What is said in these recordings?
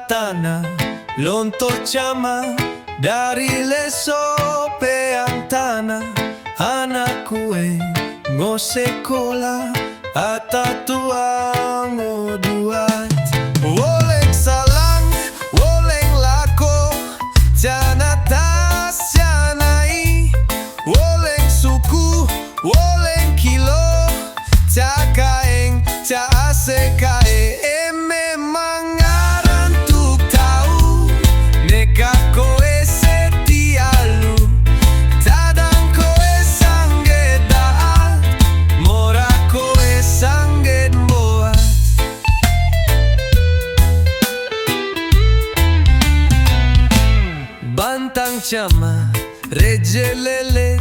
tanah lonto chama dari leso peang tanah anak kue ngosekola ata tuang oduat woleng salang woleng lako jana tas janai woleng suku woleng kilo cakaeng caase kae memang ngaran tuk tahu neka koe setialu tadang koe sangge daat mora koe sangge boat bantang chama rejelele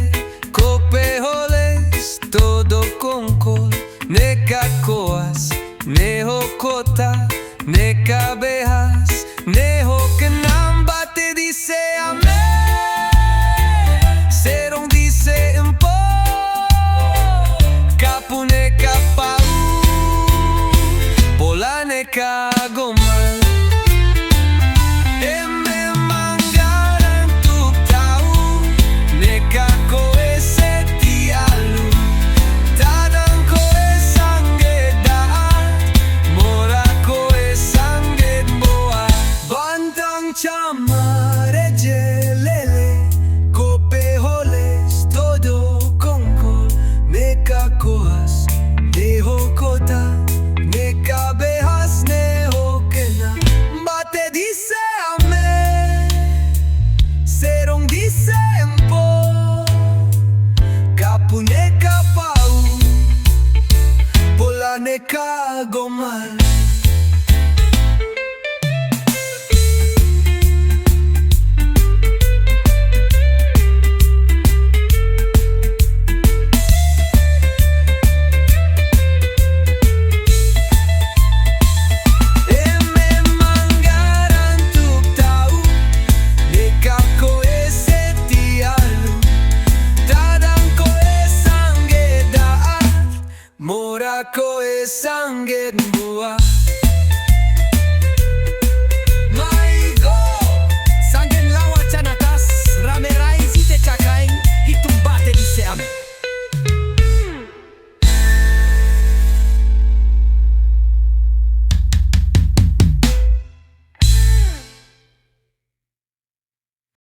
kope holes todo konkol neka koas neho kota neka behas neho kenam bate dice ame serong dice empo kapu neka pau pola neka gomal memang garang tuk tahu neka koe setialu tadang koe sangge daat mora koe sangge boat bantang chama rejelele kope holes todo konkol neka koas neho kota neka behas neho kena bate dice ame serong dice empo kapu neka pau pola neka gomal memang garang tuk tahu neka koe setialu tadang koe sangge daat mora koe sangge